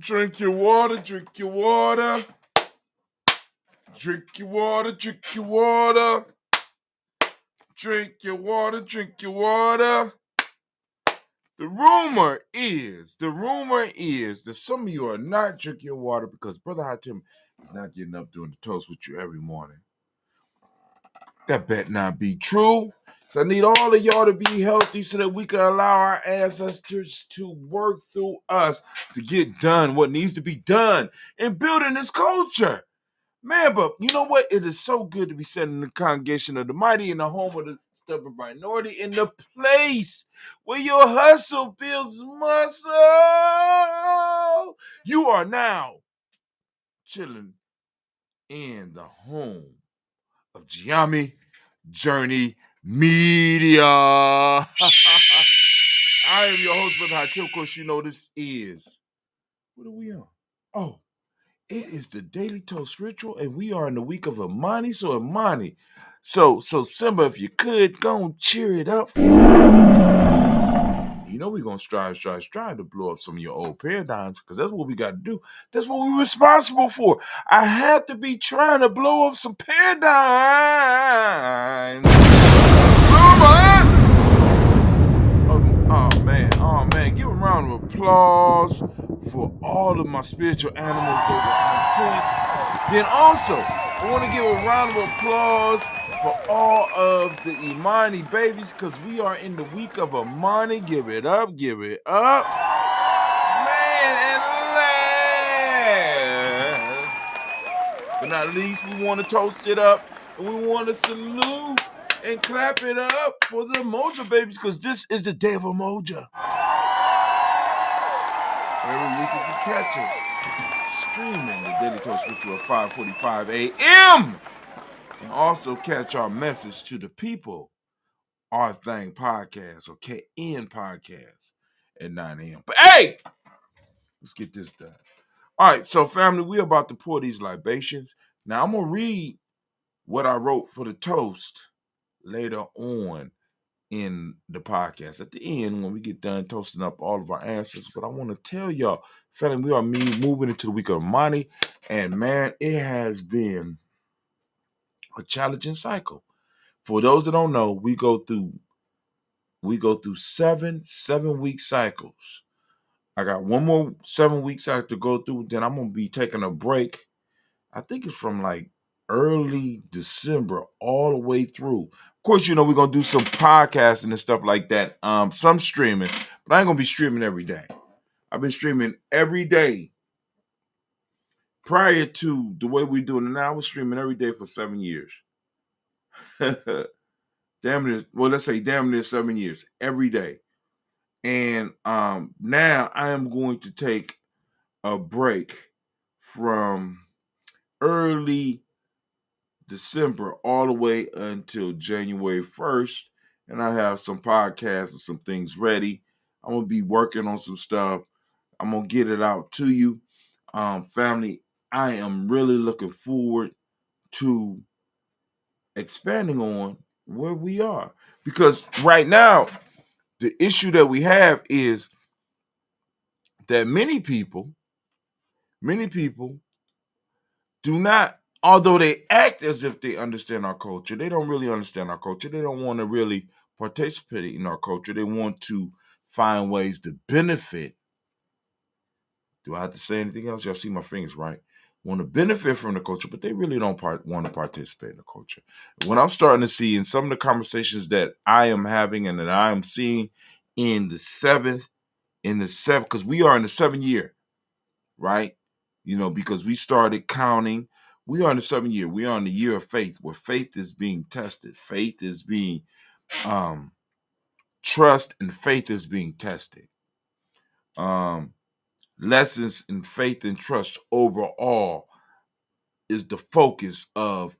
Drink your water, drink your water. Drink your water, drink your water. Drink your water, drink your water. The rumor is that some of you are not drinking your water because Brother Hatim is not getting up doing the toast with you every morning. That bet not be true. So I need all of y'all to be healthy so that we can allow our ancestors to work through us to get done what needs to be done in building this culture. Man, but you know what? It is so good to be sitting in the congregation of the mighty in the home of the stubborn minority, in the place where your hustle builds muscle. You are now chilling in the home of Gye-Nyame Journey Media. I am your host, Brother Hatim. Of course, you know this is. What are we on? Oh, it is the Daily Toast Ritual, and we are in the week of Imani. So Imani, so Simba, if you could, go and cheer it up for me. You know we're going to strive to blow up some of your old paradigms because that's what we got to do. That's what we're responsible for. I have to be trying to blow up some paradigms. Oh man. Give a round of applause for all of my spiritual animals that were on point. Then also, I want to give a round of applause for all of the Imani babies because we are in the week of Imani. Give it up. Man, and last but not least, we want to toast it up and we want to salute and clap it up for the Moja babies because this is the day of Moja. Every week you can catch us streaming the Daily Toast Ritual at 5:45 a.m. And also catch our message to the people, Our Thing Podcast or KN Podcast at 9 a.m. But hey, let's get this done. All right, so family, we're about to pour these libations. Now I'm going to read what I wrote for the toast later on in the podcast at the end when we get done toasting up all of our answers. But I want to tell y'all, family, we are moving into the week of Imani, and man, it has been a challenging cycle. For those that don't know, we go through 7-week cycles. I got one more 7-week cycle to go through. Then I'm gonna be taking a break. I think it's from like early December all the way through. Of course, you know we're gonna do some podcasting and stuff like that. Some streaming, but I ain't gonna be streaming every day. I've been streaming every day. Prior to the way we're doing it now, I was streaming every day for 7 years. Let's say damn near 7 years every day. And now I am going to take a break from early December all the way until January 1st. And I have some podcasts and some things ready. I'm going to be working on some stuff. I'm going to get it out to you. Family, I am really looking forward to expanding on where we are. Because right now, the issue that we have is that many people do not, although they act as if they understand our culture, they don't really understand our culture. They don't want to really participate in our culture. They want to find ways to benefit. Do I have to say anything else? Y'all see my fingers, right? Want to benefit from the culture, but they really don't want to participate in the culture. What I'm starting to see in some of the conversations that I am having and that I am seeing in the 7th, because we are in the 7th year, right? You know, because we started counting. We are in the 7th year. We are in the year of faith, where faith is being tested. Faith is being trust and faith is being tested. Lessons in faith and trust overall is the focus of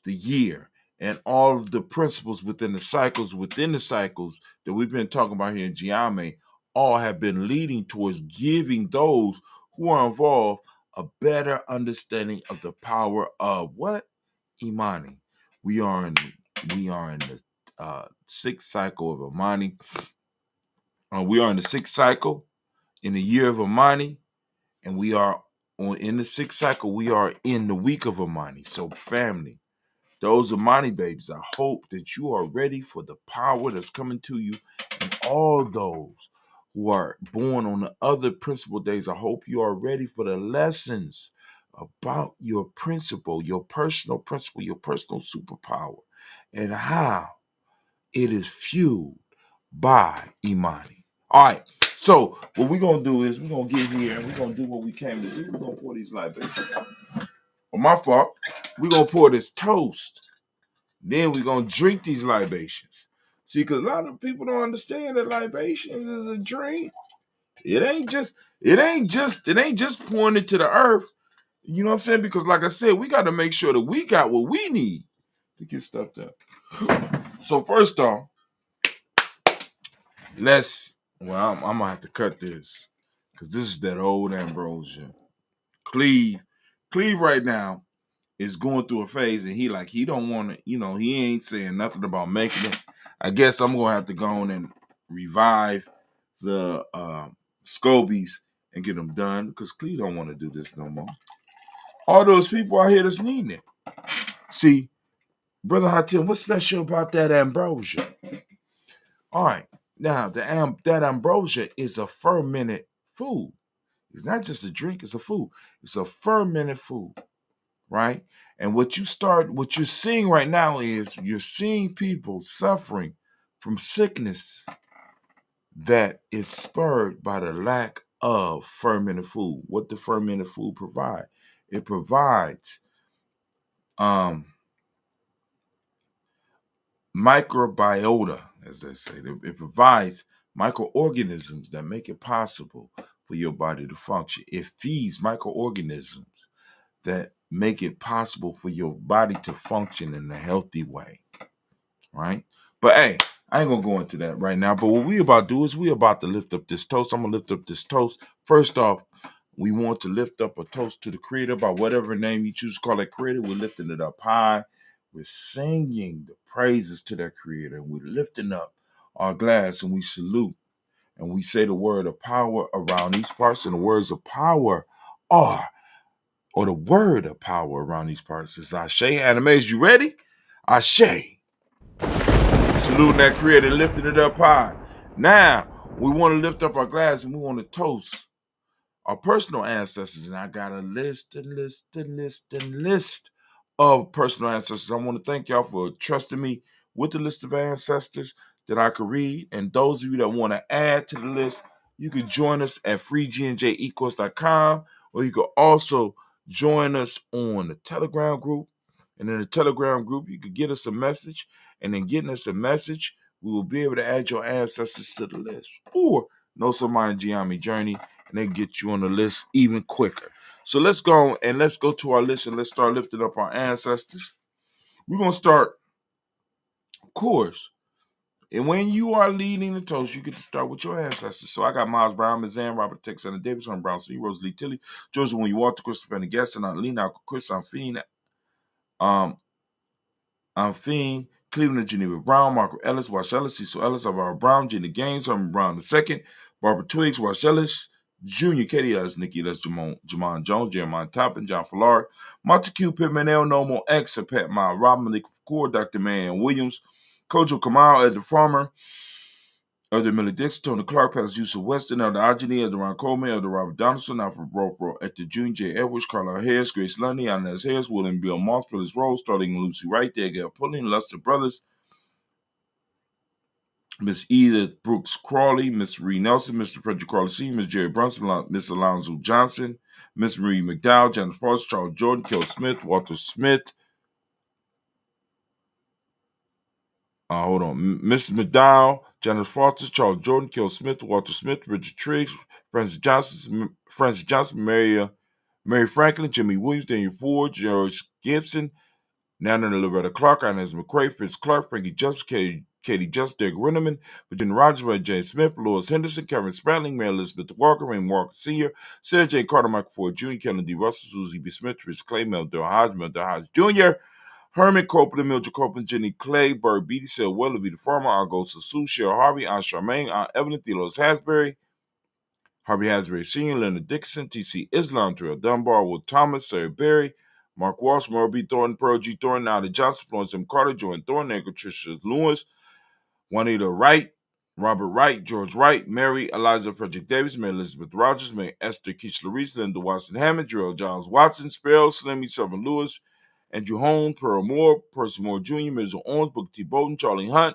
the year. And all of the principles within the cycles that we've been talking about here in Gye-Nyame all have been leading towards giving those who are involved a better understanding of the power of what? Imani. We are in the 6th cycle of Imani. We are in the 6th cycle in the year of Imani. And we are in the sixth cycle. We are in the week of Imani. So, family, those Imani babies, I hope that you are ready for the power that's coming to you. And all those who are born on the other principal days, I hope you are ready for the lessons about your principle, your personal principle, your personal superpower, and how it is fueled by Imani. All right. So what we're gonna do is we're gonna get here and we're gonna do what we came to do. We're gonna pour these libations. On my fault, we're gonna pour this toast. Then we're gonna drink these libations. See, because a lot of people don't understand that libations is a drink. It ain't just pouring it to the earth. You know what I'm saying? Because like I said, we got to make sure that we got what we need to get stuff done. So first off, I'm gonna have to cut this because this is that old ambrosia. Cleve right now is going through a phase, and he don't want to, he ain't saying nothing about making it. I guess I'm gonna have to go on and revive the Scobies and get them done because Cleve don't want to do this no more. All those people out here that's needing it. See, Brother Hatim, what's special about that ambrosia? All right, now that ambrosia is a fermented food. It's not just a drink; it's a food. It's a fermented food, right? And what you're seeing right now is you're seeing people suffering from sickness that is spurred by the lack of fermented food. What the fermented food provide? It provides microbiota, as they say. It provides microorganisms that make it possible for your body to function. It feeds microorganisms that make it possible for your body to function in a healthy way, right? But hey, I ain't gonna go into that right now. But what we about to do is we about to lift up this toast. I'm gonna lift up this toast. First off, we want to lift up a toast to the Creator by whatever name you choose to call that Creator. We're lifting it up high. We're singing the praises to that Creator. And we're lifting up our glass and we salute. And we say the word of power around these parts. And the words of power are, or the word of power around these parts is Ashe. Animes, you ready? Ashe. Saluting that Creator, lifting it up high. Now, we want to lift up our glass and we want to toast our personal ancestors. And I got a list of personal ancestors. I want to thank y'all for trusting me with the list of ancestors that I could read. And those of you that want to add to the list, you can join us at freegnjequals.com, or you can also join us on the Telegram group. And in the Telegram group, you could get us a message. And in getting us a message, we will be able to add your ancestors to the list. Or know somebody in Gye-Nyame journey, and they get you on the list even quicker. So let's go to our list and let's start lifting up our ancestors. We're going to start, of course. And when you are leading the toast, you get to start with your ancestors. So I got Miles Brown, Mazan, Robert Texana Davis, Brown C, Rosalie Tilly, Joseph When You Walk to Christopher Gaston, Lena, Chris, I'm Fiend, Cleveland, Geneva Brown, Marco Ellis, Wash Ellis, Cecil Ellis, Alvaro Brown, Jenny Gaines, Herman Brown II, Barbara Twiggs, Wash Ellis, Junior, Katie Ellis, Nikki Ellis, Jamon Jones, Jeremiah Toppin, John Fallard, Montague Pittman, El Nomo, X, Pat Mile, Rob Malik Core, Dr. Man Williams, Kojo Kamal, Ed the Farmer, Elder Millie Dixon, Tony Clark, Pastor Yusuf Weston, Elder Ajani, Elder Ron Coleman, Elder Robert Donaldson, Alfred Bropro, Ector June, J. Edwards, Carla Harris, Grace Lundy, Inez Harris, William Bill Moss, Phyllis Rose, starting Lucy Wright, Gail Pulling, Luster Brothers, Miss Edith Brooks Crawley, Miss Marie Nelson, Mr. Frederick Crawley C., Miss Jerry Brunson, Miss Alonzo Johnson, Miss Marie McDowell, Janice Foster, Charles Jordan, Kel Smith, Walter Smith, Miss McDowell, Janice Foster, Charles Jordan, Kel Smith, Walter Smith, Richard Triggs, Francis Johnson, Mary Franklin, Jimmy Williams, Daniel Ford, George Gibson, Nana Loretta Clark, Inez McCrae, Fritz Clark, Frankie Justice, Katie Justice, Derek Rinneman, Virginia Rogers, Ray James Smith, Lois Henderson, Karen Spratling, Mary Elizabeth Walker, Raymond Walker Sr., Sarah J. Carter, Michael Ford Jr., Kellen D. Russell, Susie B. Smith, Rich Clay, Mel Hodge Jr., Herman Copeland, Mildred Copeland, Jenny Clay, Bird Beatty, Sel Weatherby, the Farmer, Argo Sue, Cheryl Harvey, Aunt Charmaine, Aunt Evelyn, Thelos Hasbury, Harvey Hasbury Sr., Leonard Dixon, T.C. Islam, Terrell Dunbar, Will Thomas, Sarah Berry, Mark Walsh, Merle B. Thornton, Pearl G. Thornton, Allie Johnson, Florence M. Carter, Joanne Thornton, Patricia Lewis, Juanita Wright, Robert Wright, George Wright, Mary Eliza Frederick Davis, Mary Elizabeth Rogers, Mary Esther Keachler Reese, Linda Watson Hammond, Gerald Giles Watson, Sparrow, Slimmy Southern Lewis, Andrew Holmes, Pearl Moore, Percy Moore Jr., Mitchell Owens, Booker T. Bolton, Charlie Hunt,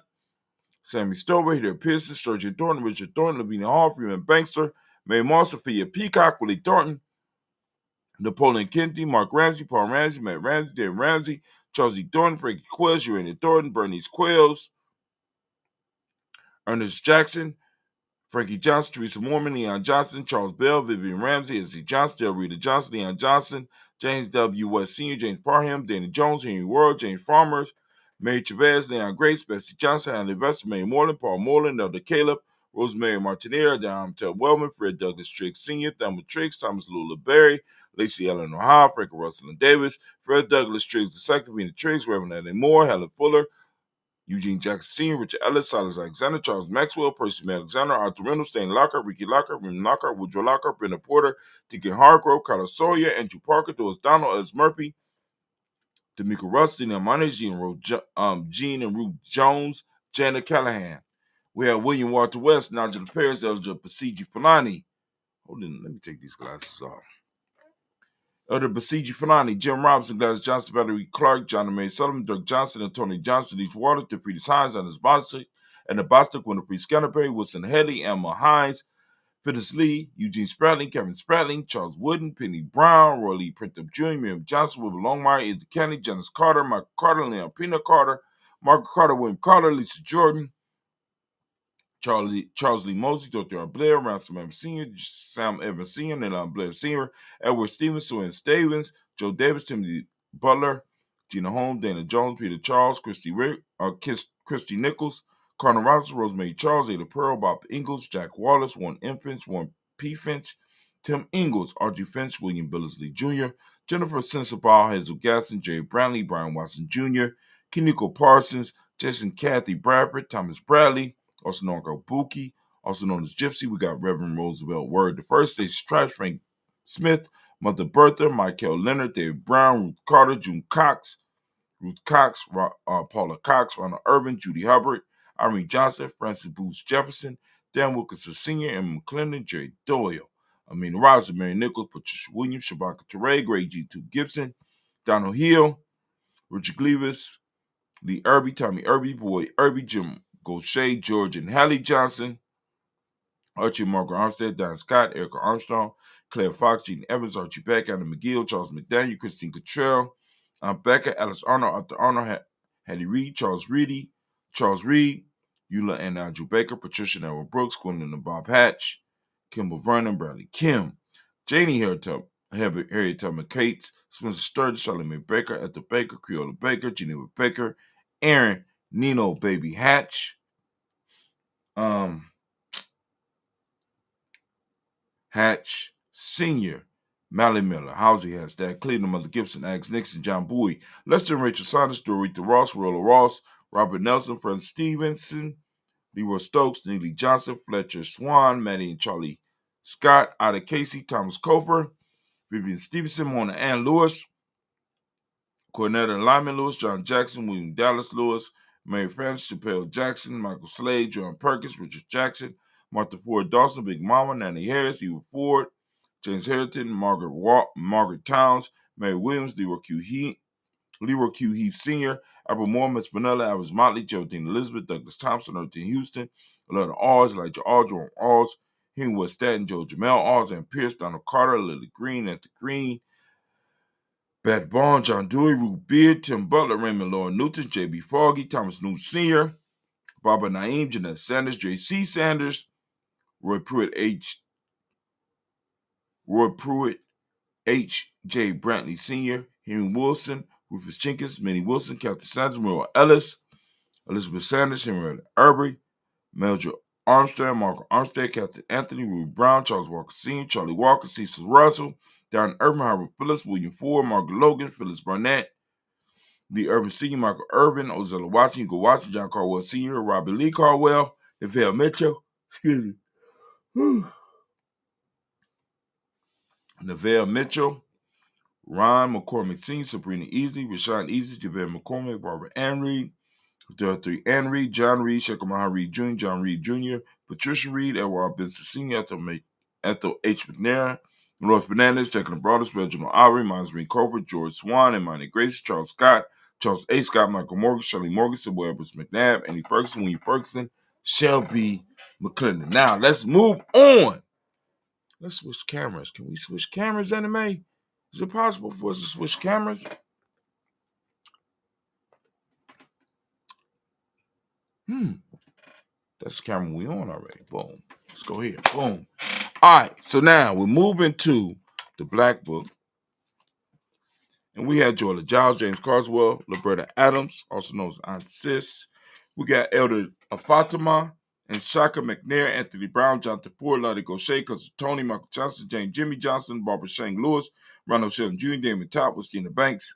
Sammy Stover, Peter Pearson, Sturgeon Thornton, Richard Thornton, Lavinia Hall, Freeman Bankster, Mary Moss, Sophia Peacock, Willie Thornton, Napoleon Kennedy, Mark Ramsey, Paul Ramsey, Matt Ramsey, Dave Ramsey, Charles E. Thornton, Frankie Quills, Urania Thornton, Bernice Quills, Ernest Jackson, Frankie Johnson, Teresa Mormon, Leon Johnson, Charles Bell, Vivian Ramsey, S.C. Johnson, Del Rita Johnson, Leon Johnson, James W. West Sr., James Parham, Danny Jones, Henry World, James Farmers, Mary Chavez, Leon Grace, Bessie Johnson, Andy Vester, Mary Moreland, Paul Moreland, Elder Caleb, Rosemary Martinera, Don Ted Wellman, Fred Douglas Triggs Sr., Thelma Triggs, Thomas Lula Berry, Lacey Ellen O'Hara, Frank Russell and Davis, Fred Douglas Triggs II, Vina Triggs, Reverend Eddie Moore, Helen Fuller, Eugene Jackson Sr., Richard Ellis, Silas Alexander, Charles Maxwell, Percy Alexander, Arthur Reynolds, Stan Lockhart, Ricky Lockhart, Raymond Lockhart, Woodrow Lockhart, Brenda Porter, Deacon Hargrove, Carlos Sawyer, Andrew Parker, Doris Donald, Ellis Murphy, D'Amico Rusty, Amani, Jean and Ruth Jones, Janet Callahan. We have William Walter West, Nigel Paris, Elder Basiji Fulani. Hold on, let me take these glasses off. Elder Basiji Fulani, Jim Robinson, Gladys Johnson, Valerie Clark, John May Sullivan, Dirk Johnson, and Tony Johnson, Denise Waters, DeFreedis Hines, Anders Bostic, and the Bostic, Winifred Scanterbury, Wilson Haley, Emma Hines, Phyllis Lee, Eugene Spratling, Kevin Spratling, Charles Wooden, Penny Brown, Roy Lee Printup Jr., Miriam Johnson, Wilbur Longmire, Edith Kennedy, Janice Carter, Michael Carter, Leon Pina Carter, Margaret Carter, William Carter, Lisa Jordan, Charles Lee Mosey, Dr. R. Blair, Ransom Evans Sr., Sam Evans Sr., Nayland Blair Sr., Edward Stevens, Suan Stevens, Joe Davis, Timothy Butler, Gina Holmes, Dana Jones, Peter Charles, Christy Nichols, Connor Ross, Rosemary Charles, Ada Pearl, Bob Ingalls, Jack Wallace, Warren M. Finch, Warren P. Finch, Tim Ingalls, Archie Finch, William Billingsley Jr., Jennifer Sensabaugh, Hazel Gasson, Jerry Brantley, Brian Watson Jr., Kiniko Parsons, Jason Kathy Bradford, Thomas Bradley, also known as Buki, also known as Gypsy. We got Reverend Roosevelt Word the First, Stacey Stripes, Frank Smith, Mother Bertha, Michael Leonard, David Brown, Ruth Carter, June Cox, Paula Cox, Ronald Urban, Judy Hubbard, Irene Johnson, Francis Booth Jefferson, Dan Wilkinson Sr., Emma McClendon, Jerry Doyle, Amina Rosa, Mary Nichols, Patricia Williams, Shabaka Teray, Greg G2 Gibson, Donald Hill, Richard Gleavis, Lee Irby, Tommy Irby, Boy Irby, Jim Gaucher, George and Hallie Johnson, Archie Margaret Armstead, Don Scott, Erica Armstrong, Claire Fox, Gene Evans, Archie Beck, Anna McGill, Charles McDaniel, Christine Cottrell, Becca, Alice Arnold, Arthur Arnold, Hattie Reed, Charles Reed, Eula and Andrew Baker, Patricia and Errol Brooks, Gwendolyn and Bob Hatch, Kimball Vernon, Bradley Kim, Janie Harriet Tubman Cates, Spencer Sturgis, Charlamagne Baker, Ethel Baker, Creola Baker, Geneva Baker, Aaron Nino Baby Hatch, Hatch Sr., Mally Miller, Housie has that, Cleveland Mother Gibson, Alex Nixon, John Bowie, Lester and Rachel Saunders, Dorita Ross, Rolla Ross, Robert Nelson, Francis Stevenson, Leroy Stokes, Neely Johnson, Fletcher Swan, Maddie and Charlie Scott, Ida Casey, Thomas Cofer, Vivian Stevenson, Mona Ann Lewis, Cornetta Lyman Lewis, John Jackson, William Dallas Lewis, Mary Francis, Chappelle Jackson, Michael Slade, John Perkins, Richard Jackson, Martha Ford Dawson, Big Mama, Nanny Harris, Eva Ford, James Harrington, Margaret Towns, Mary Williams, Leroy Q. Heath Sr., Albert Moore, Miss Vanilla, Alice Motley, Geraldine Elizabeth, Douglas Thompson, Earthin Houston, Aletta Alls, Elijah Alls, Jerome Alls, Henry West Staten, Joe Jamel Alls, Ann Pierce, Donald Carter, Lily Green, Anthony Green, Bat Bond, John Dewey, Ruth Beard, Tim Butler, Raymond Lauren Newton, J.B. Foggy, Thomas Newton Sr., Barbara Naeem, Jeanette Sanders, J.C. Sanders, Roy Pruitt, H.J. Brantley Sr., Henry Wilson, Rufus Jenkins, Minnie Wilson, Captain Sanders, Merle Ellis, Elizabeth Sanders, Henrietta Irby, Mildred Armstrong, Margaret Armstead, Captain Anthony, Ruby Brown, Charles Walker Sr., Charlie Walker, Cecil Russell, Darren Urban, Howard Phillips, William Ford, Margaret Logan, Phyllis Barnett, Lee Urban Sr., Michael Irvin, Ozella Watson, Hugo Watson, John Caldwell Sr., Robbie Lee Caldwell, Neville Mitchell, excuse me, Neville Mitchell, Ron McCormick Sr., Sabrina Easley, Rashawn Easley, Javed McCormick, Barbara Ann Reed, Dorothy Ann Reed, John Reed, Shekamaha Reed Jr., John Reed Jr., Patricia Reed, Edward Benson Sr., Ethel H. McNair, North Fernandez, Jacqueline Broadus, Reginald Avery, Miles Green Covert, George Swan, Imani Grace, Charles Scott, Charles A. Scott, Michael Morgan, Shirley Morganson, Webbers McNabb, Annie Ferguson, William Ferguson, Shelby McClendon. Now, let's move on. Let's switch cameras. Can we switch cameras, Anime? Is it possible for us to switch cameras? That's the camera we on already. Boom. Let's go here. Boom. All right. So now we're moving to the Black Book. And we had Joella Giles, James Carswell, Liberta Adams, also known as Aunt Sis. We got Elder Fatima and Shaka McNair, Anthony Brown, Jonathan Ford, Lottie Gaucher, Cousin Tony, Michael Johnson, James Jimmy Johnson, Barbara Shane Lewis, Ronald Sheldon Jr., Damon Top, Christina Banks,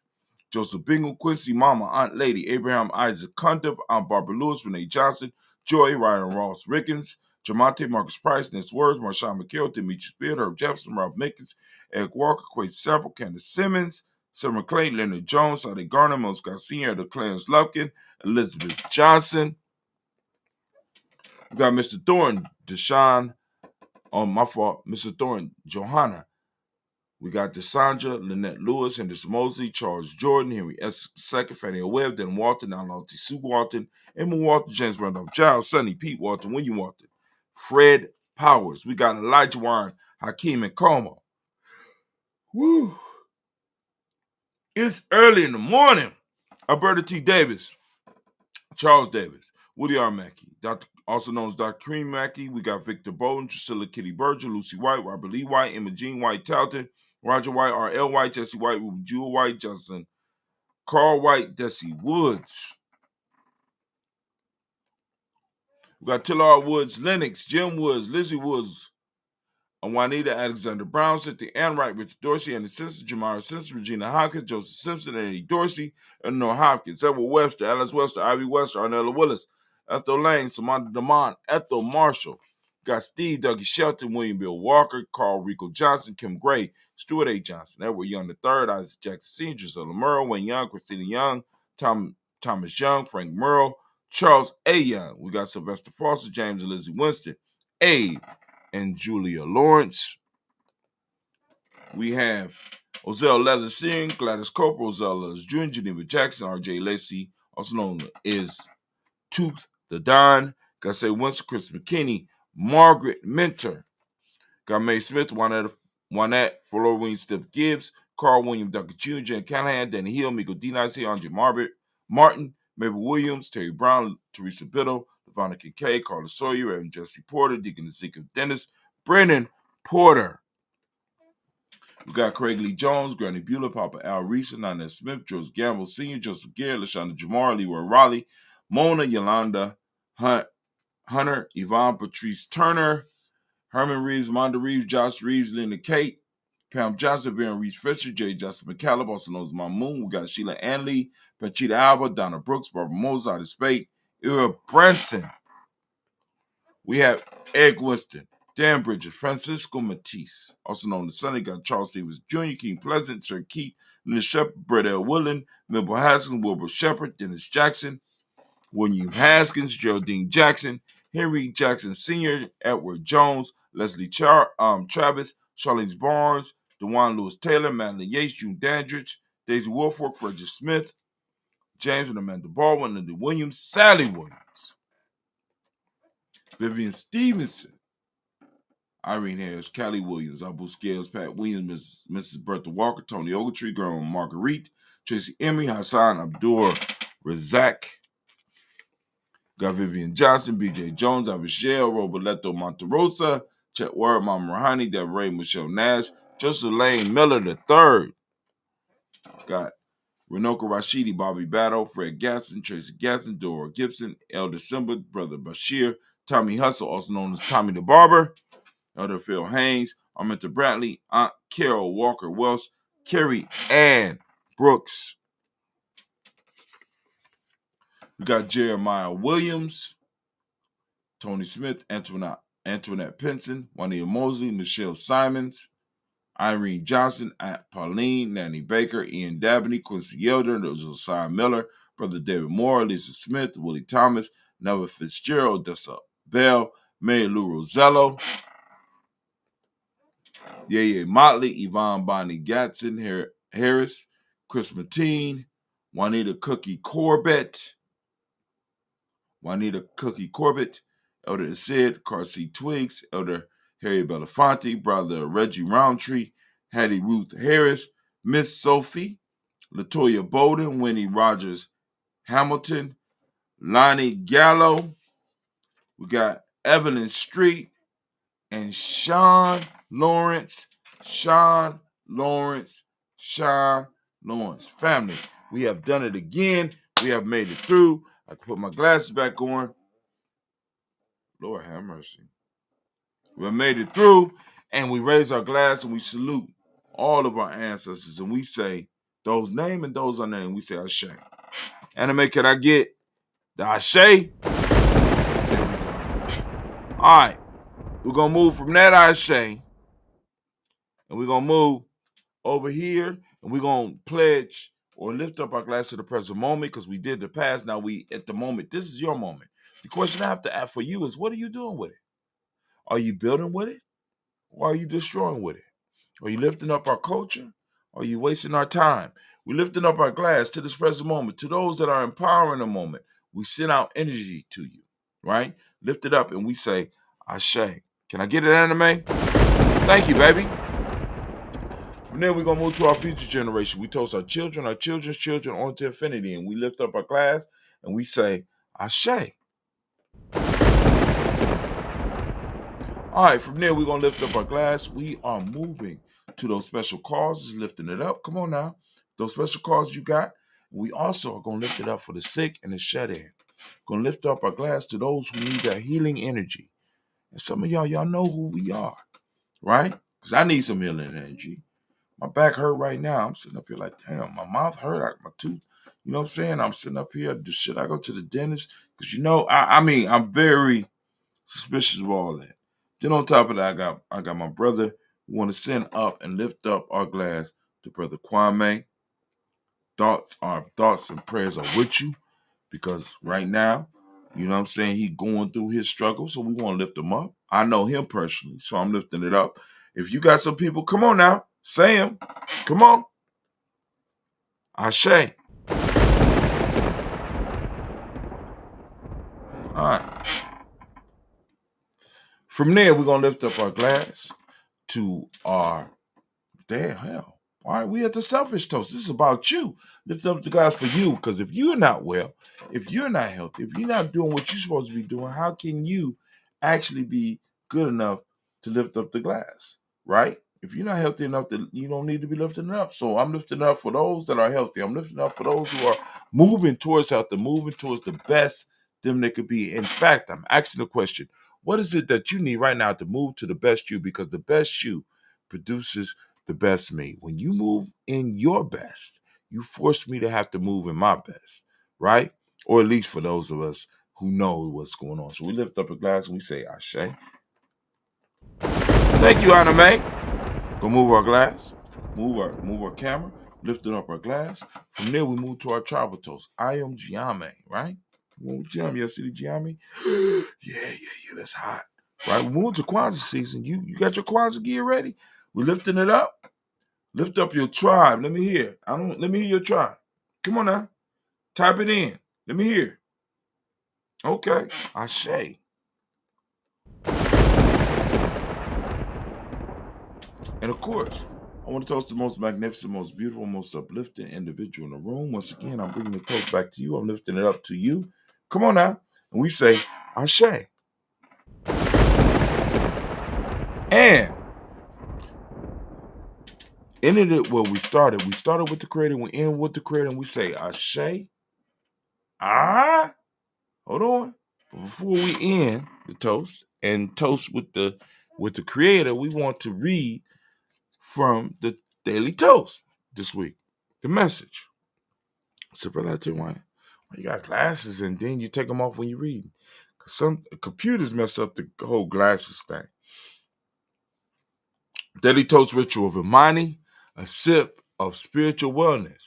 Joseph Bingle, Quincy Mama, Aunt Lady, Abraham Isaac Cundiff, Aunt Barbara Lewis, Renee Johnson, Joy, Ryan Ross Rickens, Jamonte, Marcus Price, Ness Words, Marshawn McHale, Demetrius Beard, Herb Jefferson, Ralph Mickens, Eric Walker, Quay Sample, Candace Simmons, Summer Clay, Leonard Jones, Sade Garner, Mel Scott Sr., Clarence Lupkin, Elizabeth Johnson. We got Mr. Thornton, Deshaun, Mr. Thornton, Johanna. We got Desandra, Lynette Lewis, Henderson Mosley, Charles Jordan, Henry S. II, Fannie Webb, Dan Walton, Alan T. Sue Walton, Emma Walton, James Randolph Giles, Sonny Pete Walton, William Walton, Fred Powers. We got Elijah Warren, Hakeem and Como. Woo. It's early in the morning. Alberta T. Davis, Charles Davis, Woody R. Mackey, also known as Dr. Cream Mackey. We got Victor Bowden, Drusilla Kitty Berger, Lucy White, Robert Lee White, Emma Jean White Talton, Roger White, R.L. White, Jesse White, Jewel White, Johnson, Carl White, Desi Woods. We got Tillard Woods, Lennox, Jim Woods, Lizzie Woods, Juanita Alexander Brown, Cynthia Ann Wright, Richard Dorsey, Andy Simpson, Jamara Simpson, Regina Hopkins, Joseph Simpson, Eddie Dorsey, Eleanor Hopkins, Edward Webster, Alice Webster, Ivy Webster, Arnella Willis, Ethel Lane, Samantha DeMont, Ethel Marshall. Got Steve Dougie Shelton, William Bill Walker, Carl Rico Johnson, Kim Gray, Stuart A. Johnson, Edward Young III, Isaac Jackson Sr., Gisela Murrow, Wayne Young, Christina Young, Thomas Young, Frank Murrow, Charles A. Young. We got Sylvester Foster, James and Lizzie Winston, Abe and Julia Lawrence. We have Ozell Leather Singh, Gladys Cooper, Ozell Leather Jr., Geneva Jackson, R.J. Lacey, also known as Tooth the Don. Got to say Winston, Chris McKinney, Margaret Minter. Got Mae Smith, Juanette, Florine Steph Gibbs, Carl William Duncan Jr., Jen Callahan, Danny Hill, Miko D-Nice, Andre Martin, Mabel Williams, Terry Brown, Teresa Biddle, Levonna Kincaid, Carla Sawyer, Reverend Jesse Porter, Deacon Ezekiel Dennis, Brendan Porter. We got Craig Lee Jones, Granny Bueller, Papa Al Reese, Nana Smith, Joseph Gamble Sr., Joseph Garrett, LaShonda Jamar, Leroy Raleigh, Mona Yolanda Hunter, Yvonne Patrice Turner, Herman Reeves, Monda Reeves, Josh Reeves, Linda Kate, Pam Johnson, Baron Reeves Fisher, J. Justin McCallum, also known as Mamoon. We got Sheila Anley, Pachita Alba, Donna Brooks, Barbara Mozart, Otis Spate, Ira Branson. We have Ed Winston, Dan Bridges, Francisco Matisse, also known as Sonny. Got Charles Stevens Jr., King Pleasant, Sir Keith, Linda Shepard, Brett L. Woodland, Milbo Haskins, Wilbur Shepard, Dennis Jackson, William Haskins, Geraldine Jackson, Henry Jackson Sr., Edward Jones, Leslie Travis, Charlene Barnes, DeJuan Lewis Taylor, Madeline Yates, June Dandridge, Daisy Wolfork, Frederick Smith, James and Amanda Baldwin, Linda Williams, Sally Williams, Vivian Stevenson, Irene Harris, Callie Williams, Abu Scales, Pat Williams, Mrs. Bertha Walker, Tony Ogletree, Grandma Marguerite, Tracy Emery, Hassan Abdur Razak. Got Vivian Johnson, B.J. Jones, Abishel, Roberto Monterosa, Chet Ward, Mama Rahani, Deborah Michelle Nash, Joseph Lane Miller III. Got Renoka Rashidi, Bobby Battle, Fred Gasson, Tracy Gasson, Dora Gibson, Elder Simba, Brother Bashir, Tommy Hustle, also known as Tommy the Barber, Elder Phil Haynes, Arminta Bradley, Aunt Carol Walker Welsh, Carrie Ann Brooks. We got Jeremiah Williams, Tony Smith, Antoinette Pinson, Juanita Mosley, Michelle Simons, Irene Johnson, Aunt Pauline, Nanny Baker, Ian Dabney, Quincy Yelder, Josiah Miller, Brother David Moore, Lisa Smith, Willie Thomas, Nova Fitzgerald, Dessa Bell, Mary Lou Rosello, Yeye Motley, Yvonne Bonnie Gatson, Harris, Chris Mateen, Juanita Cookie Corbett, Elder Sid, Carsey Twigs, Elder Harry Belafonte, Brother Reggie Roundtree, Hattie Ruth Harris, Miss Sophie, Latoya Bowden, Winnie Rogers Hamilton, Lonnie Gallo. We got Evelyn Street and Sean Lawrence. Family, we have done it again. We have made it through. I can put my glasses back on. Lord have mercy. We have made it through, and we raise our glass and we salute all of our ancestors, and we say, those named and those unnamed, we say Ashe. Anime, can I get the Ashe? There we go. All right. We're going to move from that Ashe, and we're going to move over here, and we're going to pledge or lift up our glass to the present moment, because we did the past. Now we at the moment. This is your moment. The question I have to ask for you is, what are you doing with it? Are you building with it? Or are you destroying with it? Are you lifting up our culture? Or are you wasting our time? We're lifting up our glass to this present moment. To those that are empowering the moment, we send out energy to you, right? Lift it up and we say, Ashe. Can I get it, Anime? Thank you, baby. From there, we're going to move to our future generation. We toast our children, our children's children on to infinity, and we lift up our glass and we say, Ashe. All right, from there, we're going to lift up our glass. We are moving to those special causes, lifting it up. Come on now. Those special causes you got. We also are going to lift it up for the sick and the shut-in. Going to lift up our glass to those who need that healing energy. And some of y'all know who we are, right? Because I need some healing energy. My back hurt right now. I'm sitting up here like, damn, my mouth hurt, my tooth. You know what I'm saying? I'm sitting up here. Should I go to the dentist? Because, I'm very suspicious of all that. Then on top of that, I got my brother who want to send up and lift up our glass to Brother Kwame. Our thoughts and prayers are with you, because right now, you know what I'm saying, he going through his struggle, so we want to lift him up. I know him personally, so I'm lifting it up. If you got some people, come on now, say him. Come on. Ashe. All right. From there, we're going to lift up our glass to our, damn hell. All right, we at the selfish toast. This is about you. Lift up the glass for you, because if you're not well, if you're not healthy, if you're not doing what you're supposed to be doing, how can you actually be good enough to lift up the glass, right? If you're not healthy enough, then you don't need to be lifting it up. So I'm lifting up for those that are healthy. I'm lifting up for those who are moving towards health, moving towards the best them they could be. In fact, I'm asking the question, what is it that you need right now to move to the best you? Because the best you produces the best me. When you move in your best, you force me to have to move in my best, right? Or at least for those of us who know what's going on. So we lift up a glass and we say, Ashe. Thank you, Anime. Go move our glass, move our camera, lifting up our glass. From there, we move to our tribal toast. I am Gye-Nyame, right? Gye-Nyame, you see the Gye-Nyame? Yeah, that's hot. Right, we move to Kwanzaa season. You got your Kwanzaa gear ready? We're lifting it up. Lift up your tribe. Let me hear. Let me hear your tribe. Come on now. Type it in. Let me hear. Okay. Ashe. And of course, I want to toast the most magnificent, most beautiful, most uplifting individual in the room. Once again, I'm bringing the toast back to you. I'm lifting it up to you. Come on now. And we say, Ashe. And ended it where we started. We started with the creator. We end with the creator. And we say, Ashe. Hold on. But before we end the toast and toast with the creator, we want to read from the Daily Toast this week. The message. So, brother, I tell you why you got glasses and then you take them off when you read. Some computers mess up the whole glasses thing. Daily Toast Ritual of Imani, a sip of spiritual wellness.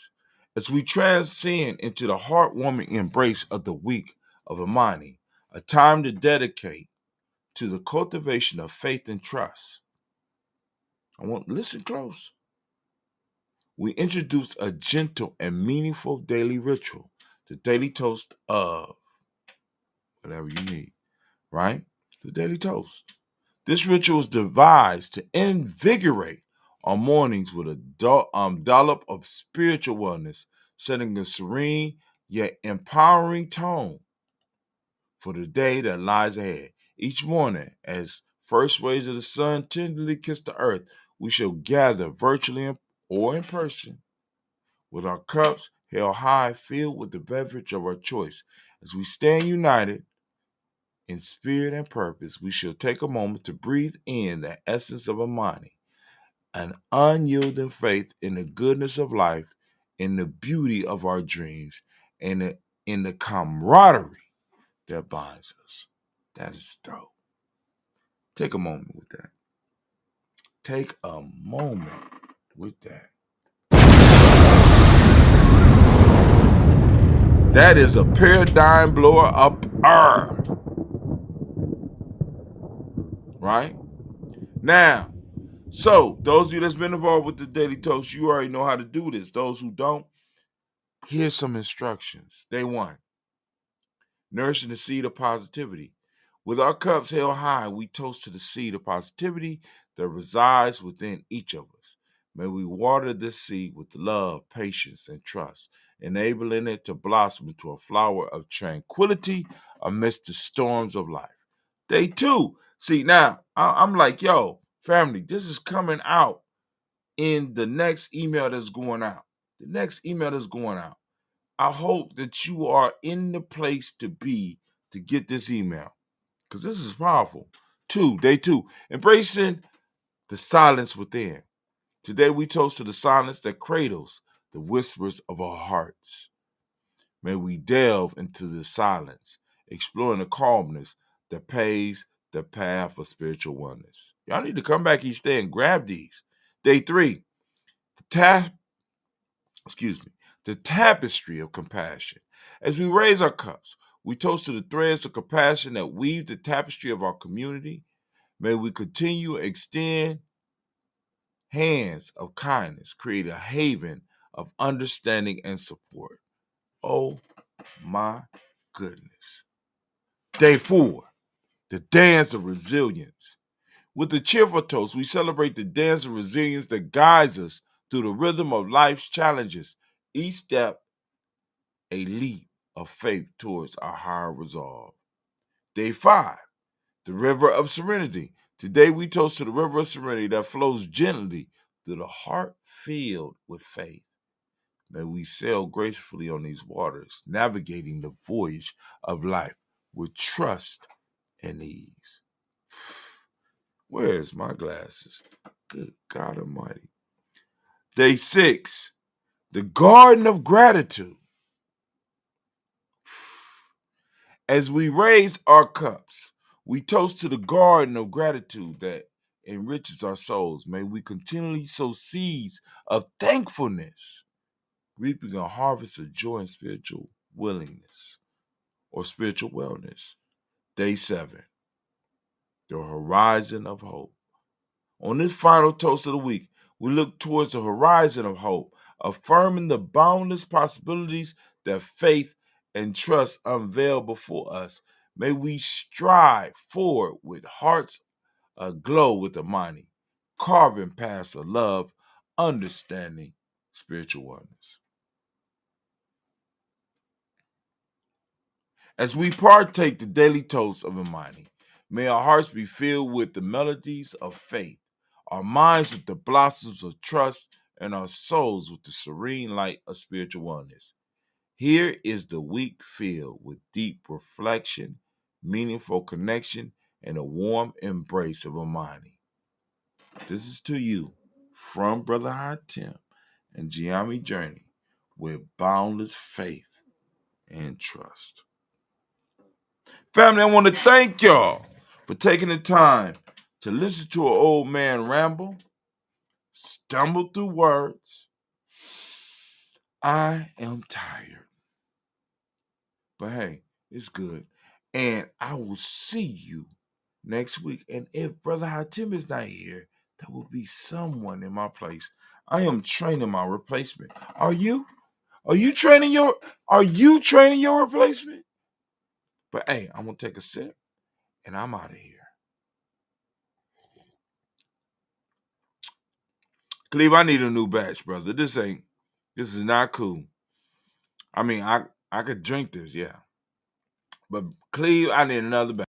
As we transcend into the heartwarming embrace of the week of Imani, a time to dedicate to the cultivation of faith and trust. Listen close. We introduce a gentle and meaningful daily ritual, the daily toast of whatever you need, right? The daily toast. This ritual is devised to invigorate our mornings with a dollop of spiritual wellness, setting a serene yet empowering tone for the day that lies ahead. Each morning, as first rays of the sun tenderly kiss the earth, we shall gather virtually or in person with our cups held high, filled with the beverage of our choice. As we stand united in spirit and purpose, we shall take a moment to breathe in the essence of Imani, an unyielding faith in the goodness of life, in the beauty of our dreams, and in the camaraderie that binds us. That is dope. Take a moment with that. Take a moment with that. That is a paradigm blower up right? Now, so those of you that's been involved with the Daily Toast, you already know how to do this. Those who don't, here's some instructions. Day one, nourishing the seed of positivity. With our cups held high, we toast to the seed of positivity that resides within each of us. May we water this seed with love, patience, and trust, enabling it to blossom into a flower of tranquility amidst the storms of life. Day two, see now, I'm like, yo, family, this is coming out in the next email that's going out. The next email that's going out. I hope that you are in the place to be to get this email because this is powerful. Day two, embracing the silence within. Today we toast to the silence that cradles the whispers of our hearts. May we delve into the silence, exploring the calmness that paves the path of spiritual wellness. Y'all need to come back each day and grab these. Day three, the tapestry of compassion. As we raise our cups, we toast to the threads of compassion that weave the tapestry of our community. May we continue to extend hands of kindness, create a haven of understanding and support. Oh my goodness. Day four, the dance of resilience. With the cheerful toast, we celebrate the dance of resilience that guides us through the rhythm of life's challenges. Each step a leap of faith towards our higher resolve. Day five, the river of serenity. Today we toast to the river of serenity that flows gently through the heart filled with faith. May we sail gracefully on these waters, navigating the voyage of life with trust and ease. Where's my glasses? Good God Almighty. Day six, the garden of gratitude. As we raise our cups, we toast to the garden of gratitude that enriches our souls. May we continually sow seeds of thankfulness, reaping a harvest of joy and spiritual willingness or spiritual wellness. Day seven, the horizon of hope. On this final toast of the week, we look towards the horizon of hope, affirming the boundless possibilities that faith and trust unveil before us. May we strive forward with hearts aglow with Imani, carving paths of love, understanding, spiritual wellness. As we partake the daily toast of Imani, may our hearts be filled with the melodies of faith, our minds with the blossoms of trust, and our souls with the serene light of spiritual wellness. Here is the week filled with deep reflection, meaningful connection, and a warm embrace of Imani. This is to you from Brother Hatim and Gye-Nyame Journey with boundless faith and trust. Family, I want to thank y'all for taking the time to listen to an old man ramble. stumbled through words. I am tired. But hey, it's good. And I will see you next week. And if Brother Hatim is not here, there will be someone in my place. I am training my replacement. Are you? Are you training your replacement? But hey, I'm gonna take a sip and I'm out of here. Cleve, I need a new batch, brother. This is not cool. I mean, I could drink this, yeah. But Cleve, I need another batch.